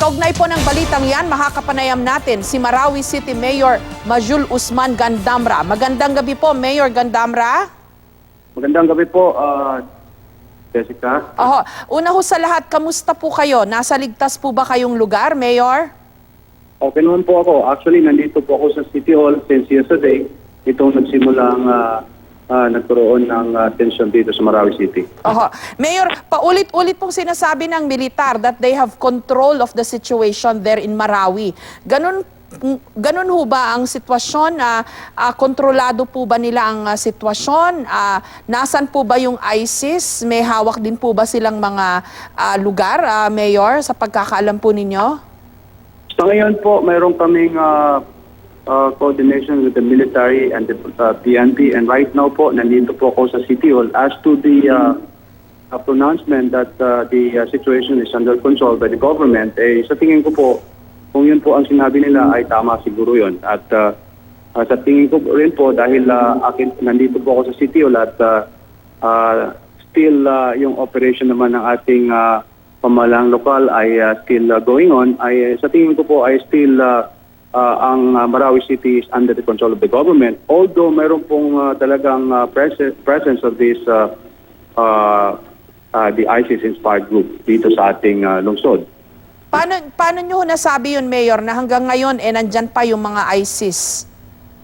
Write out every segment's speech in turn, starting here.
Kaugnay po ng balitang yan, makakapanayam natin si Marawi City Mayor Majul Usman Gandamra. Magandang gabi po, Mayor Gandamra. Magandang gabi po, Jessica. Una ho sa lahat, kamusta po kayo? Nasa ligtas po ba kayong lugar, Mayor? Okay naman po ako. Actually, nandito po ako sa City Hall since yesterday. Itong nagsimulang nagkaroon ng tension dito sa Marawi City. Mayor, paulit-ulit pong sinasabi ng militar that they have control of the situation there in Marawi. Ganun ho ba ang sitwasyon? Kontrolado po ba nila ang sitwasyon? Nasaan po ba yung ISIS? May hawak din po ba silang mga lugar, Mayor, sa pagkakaalam po ninyo? Sa ngayon po, mayroon kaming coordination with the military and the PNP. And right now po, nandito po ako sa City Hall. As to the pronouncement that the situation is under control by the government, sa tingin ko po, kung yun po ang sinabi nila ay tama siguro yun. At sa tingin ko rin po dahil nandito po ako sa City Hall at still yung operation naman ng ating pamahalang lokal ay still going on, ay sa tingin ko po ay still ang Marawi City is under the control of the government. Although mayroon pong talagang presence of this the ISIS-inspired group dito sa ating lungsod. Paano nyo nasabi yun, Mayor, na hanggang ngayon nandyan pa yung mga ISIS?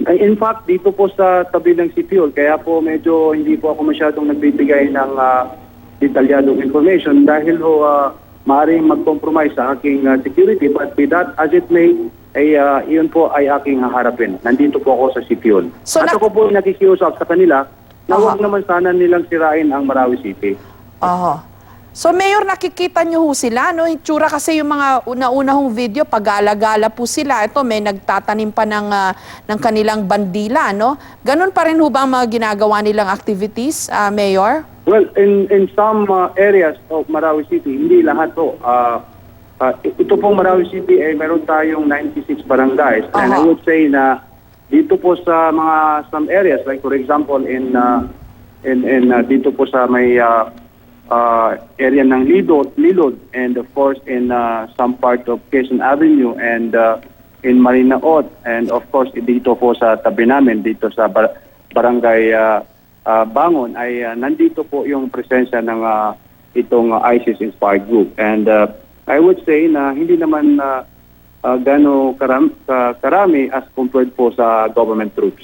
In fact, dito po sa tabi ng City Hall, kaya po medyo hindi po ako masyadong nagbibigay ng detalyadong information dahil maaaring mag-compromise sa aking security. But with that, as it may, iyon po ay aking haharapin. Nandito po ako sa City Hall. So, at ako po nakikiusap sa kanila na huwag naman sana nilang sirain ang Marawi City. So, Mayor, nakikita nyo ho sila, no? Itsura kasi yung mga una-unahong video, pag-gala-gala po sila. Ito, may nagtatanim pa ng kanilang bandila, no? Ganun pa rin ho ba ang mga ginagawa nilang activities, Mayor? Well, in some areas of Marawi City, hindi lahat po. Ito pong Marawi City ay meron tayong 96 barangays. And I would say na dito po sa some areas, like for example in dito po sa may area ng Lilod, and of course in some part of Quezon Avenue and in Marinaot, and of course dito po sa tabi namin dito sa barangay Bangon ay nandito po yung presensya ng itong ISIS-inspired group. And I would say na hindi naman gano karami as compared po sa government troops.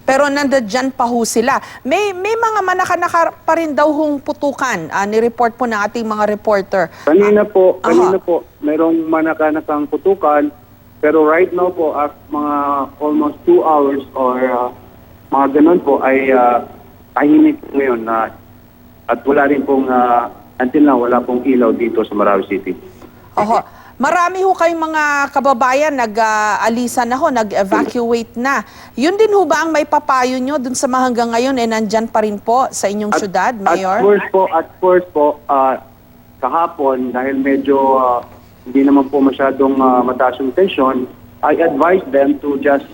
Pero nandiyan pa ho sila. May mga manaka-naka pa rin daw hong putukan. Ni-report po ng ating mga reporter. Kanina po, mayroong manaka-nakang putukan. Pero right now po, at mga almost 2 hours or mga ganun po ay tahimik ngayon at wala rin pong until now wala pong ilaw dito sa Marawi City. Marami ho kayong mga kababayan nag-alisan na ho, nag-evacuate na. Yun din ho ba ang may papayo nyo dun sa mga hanggang ngayon nandyan pa rin po sa inyong syudad, Mayor? At first po, kahapon dahil medyo hindi naman po masyadong mataas yung tension, I advise them to just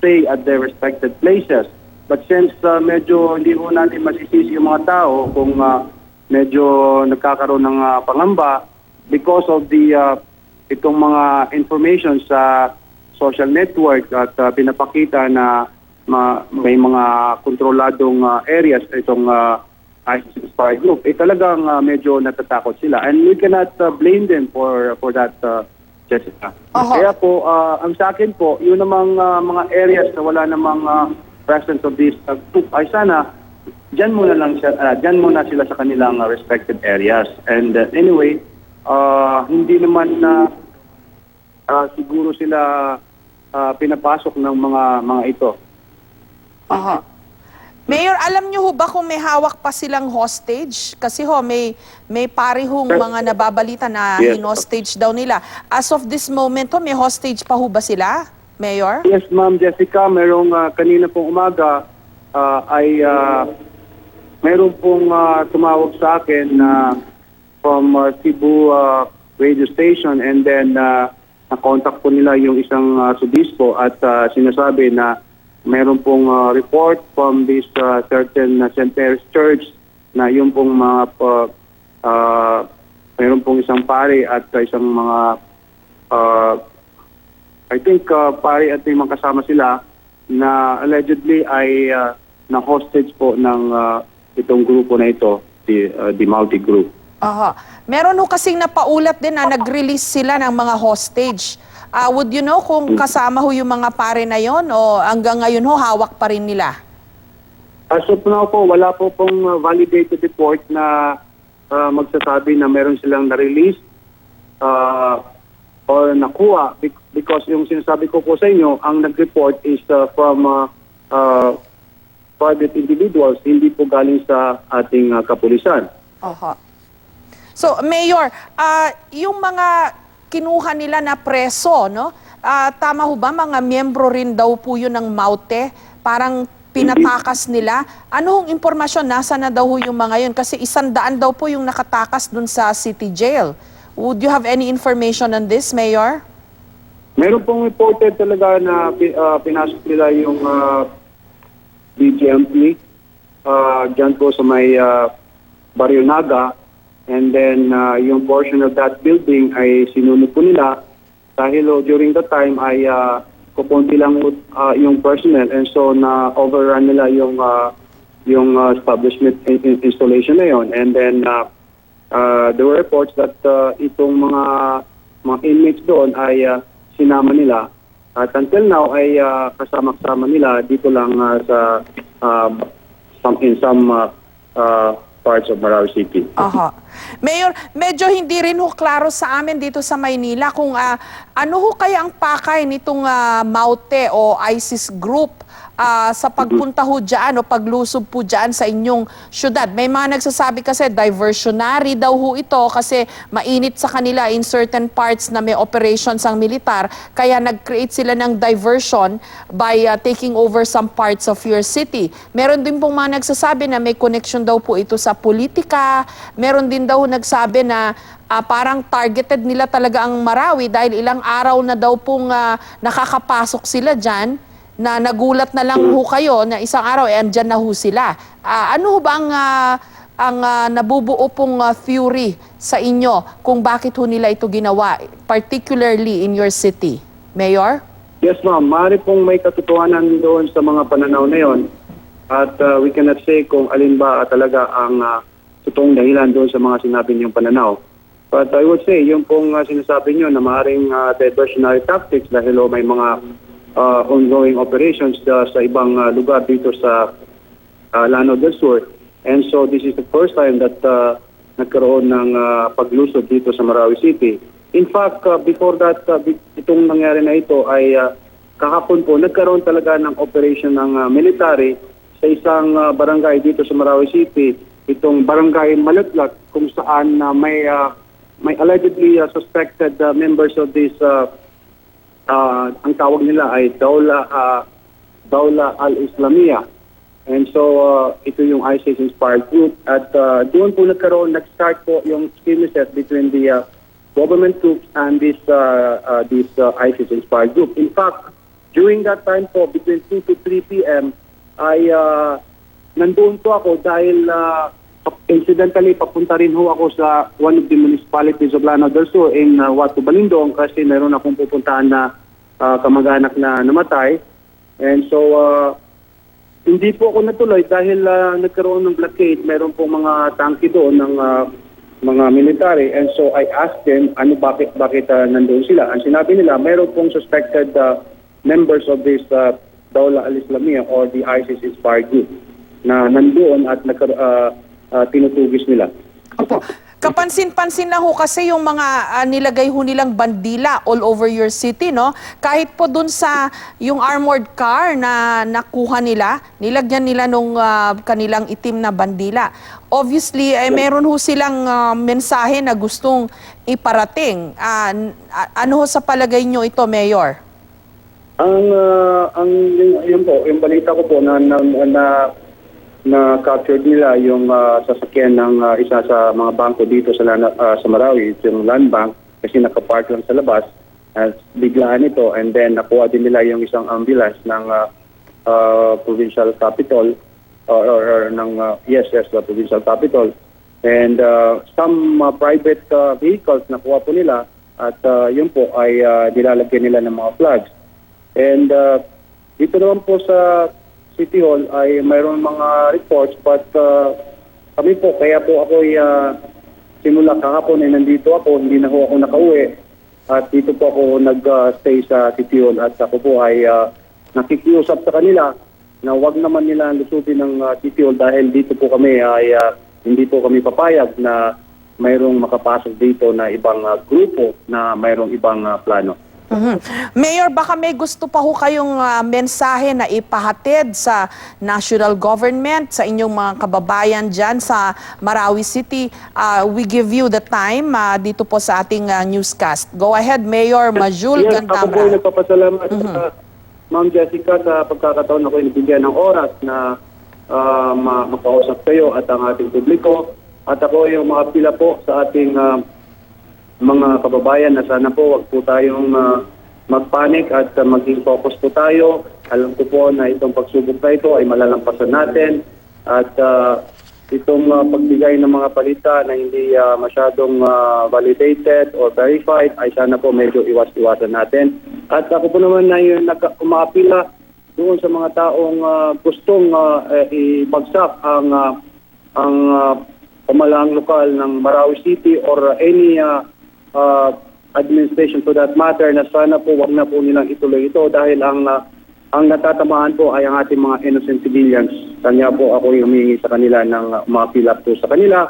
stay at their respected places. But since medyo hindi ho natin masisisi yung mga tao kung medyo nagkakaroon ng pangamba because of the itong mga information sa social network at pinapakita na may mga kontroladong areas itong ISIS-inspired group, talagang medyo natatakot sila. And we cannot blame them for that, Jessica. Kaya po, ang sa akin po, yun namang mga areas na wala namang presence of this group, ay sana dyan muna sila sa kanilang respected areas. And anyway, hindi naman siguro sila pinapasok ng mga ito. Mayor, alam niyo ho ba kung may hawak pa silang hostage? Kasi may parihong mga nababalita na hinostage daw nila. As of this moment may hostage pa ho ba sila, Mayor? Yes, Ma'am Jessica, mayroong kanina pong umaga ay mayroon pong tumawag sa akin from Cebu radio station, and then na-contact po nila yung isang sudispo at sinasabi na mayroon pong report from this certain St. Mary's Church na yung pong mga mayroon pong isang pare at isang mga I think pare at may mga kasama sila na allegedly ay na hostage po ng itong grupo na ito, the Multi Group. Aha. Meron ho kasing napaulat din na nag-release sila ng mga hostage. Would you know kung kasama ho yung mga pare na yon o hanggang ngayon ho hawak pa rin nila? As of now po, wala po pong validated report na magsasabi na meron silang na-release or nakuha because yung sinasabi ko po sa inyo, ang nag-report is from private individuals, hindi po galing sa ating kapulisan. Aha. So, Mayor, yung mga kinuha nila na preso, no? Tama ho ba, mga miyembro rin daw po yun ng MAUTE? Parang pinatakas nila. Ano hong impormasyon? Nasa na daw ho yung mga yun? Kasi 100 daw po yung nakatakas dun sa city jail. Would you have any information on this, Mayor? Meron pong reported talaga na pinasok nila yung BGMP dyan po sa may Barrio Naga. And then yung portion of that building ay sinunod po nila dahil during that time ay kukunti lang yung personnel and so na overrun nila yung establishment installation na yon. And then there were reports that itong mga inmates doon ay sinama nila at until now ay kasama-kasama nila dito lang sa in some parts of Marawi City. Aha. Mayor, medyo hindi rin ho klaro sa amin dito sa Maynila kung ano ho kaya ang pakay nitong MAUTE o ISIS group sa pagpunta ho dyan o paglusob po dyan sa inyong syudad. May mga nagsasabi kasi diversionary daw ho ito kasi mainit sa kanila in certain parts na may operations ang militar. Kaya nag-create sila ng diversion by taking over some parts of your city. Meron din pong mga nagsasabi na may connection daw po ito sa politika. Meron din daw nagsabi na parang targeted nila talaga ang Marawi dahil ilang araw na daw pong nakakapasok sila dyan na nagulat na lang ho kayo na isang araw andyan na ho sila. Ano ho ba ang nabubuo pong theory sa inyo kung bakit ho nila ito ginawa, particularly in your city? Mayor? Yes ma'am, maaari pong may katotohanan doon sa mga pananaw na yon. At we cannot say kung alin ba talaga ang totoong dahilan doon sa mga sinabi niyong pananaw. But I would say, yung pong sinasabi niyo na maaaring diversionary tactics dahil may mga ongoing operations sa ibang lugar dito sa Lanao del Sur. And so this is the first time that nagkaroon ng paglusod dito sa Marawi City. In fact, before that, itong nangyari na ito ay kahapon po, nagkaroon talaga ng operation ng military sa isang barangay dito sa Marawi City, itong barangay Malutlat, kung saan may allegedly suspected members of this ang tawag nila ay Dawla al-Islamiyah. And so, ito yung ISIS-inspired group. At doon po nag-start po yung skirmishes between the government troops and this ISIS-inspired group. In fact, during that time po, between 2 to 3 p.m., ay nandoon po ako dahil incidentally, papunta rin ho ako sa one of the municipalities of Lanao del Sur in Watu Balindong kasi meron akong pupuntahan na kamag-anak na namatay. And so, hindi po ako natuloy dahil nagkaroon ng blockade. Meron po mga tangke doon ng mga military. And so, I asked them, bakit nandoon sila? Ang sinabi nila, meron pong suspected members of this Dawla al-Islamiyah or the ISIS-inspired group na nandoon at tinutugis nila. Opo. Kapansin-pansin na ho kasi yung mga nilagay ho nilang bandila all over your city, no? Kahit po dun sa yung armored car na nakuha nila, nilagyan nila nung kanilang itim na bandila. Obviously, meron ho silang mensahe na gustong iparating. Ano ho sa palagay nyo ito, Mayor? Yung balita ko po na captured nila yung sasakyan ng isa sa mga bangko dito sa Marawi, yung land bank, kasi nakapark lang sa labas. At biglaan ito, and then nakuha din nila yung isang ambulance ng provincial capital or ng the provincial capital. And some private vehicles nakuha po nila at yun po ay nilalagyan nila ng mga flags. And dito naman po sa City Hall ay mayroon mga reports but kami po, kaya po ako simula kahapon ay nandito ako, hindi na ho ako nakauwi. At dito po ako nag-stay sa City Hall at ako po ay nakikiusap sa kanila na wag naman nila lusubin ng City Hall dahil dito po kami ay hindi po kami papayag na mayroong makapasok dito na ibang grupo na mayroong ibang plano. Mayor, baka may gusto pa ho kayong mensahe na ipahatid sa national government, sa inyong mga kababayan dyan sa Marawi City. We give you the time dito po sa ating newscast. Go ahead, Mayor Majul Yes, ako po Gandamra. nagpapasalamat sa Ma'am Jessica sa pagkakataon ako nabigyan ng oras na makausap kayo at ang ating publiko. At ako yung makapila po sa ating mga kababayan na sana po wag po tayong magpanik at maging focus po tayo. Alam ko po na itong pagsubok na ito ay malalampasan natin at itong pagbigay ng mga balita na hindi masyadong validated or verified ay sana po medyo iwas-iwasan natin. At ako po naman na yung umaapila doon sa mga taong gustong ibagsak ang pamalaang lokal ng Marawi City or any administration for that matter na sana po wag na po nilang ituloy ito dahil ang natatamaan po ay ang ating mga innocent civilians. Kanya po ako humingi sa kanila ng mga pilap po sa kanila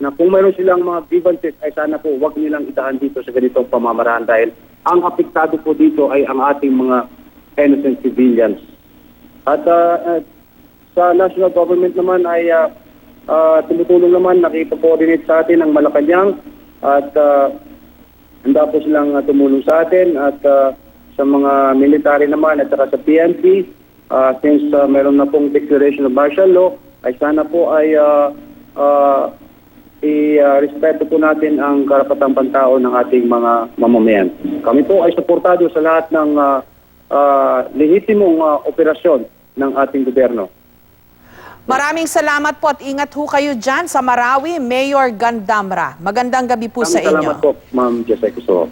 na kung mayroon silang mga grievances ay sana po wag nilang itahan dito sa ganitong pamamaraan dahil ang apektado po dito ay ang ating mga innocent civilians. At sa national government naman ay tumutulong naman, nakipag-coordinate sa atin ang Malacanang at handa po silang tumulong sa atin at sa mga military naman at saka sa PNP since meron na pong declaration of martial law ay sana po ay i-respeto po natin ang karapatang pantao ng ating mga mamamayan. Kami po ay suportado sa lahat ng lehitimong operasyon ng ating gobyerno. Maraming salamat po at ingat ho kayo dyan sa Marawi, Mayor Gandamra. Magandang gabi po sa inyo. Salamat po, Ma'am Jessica.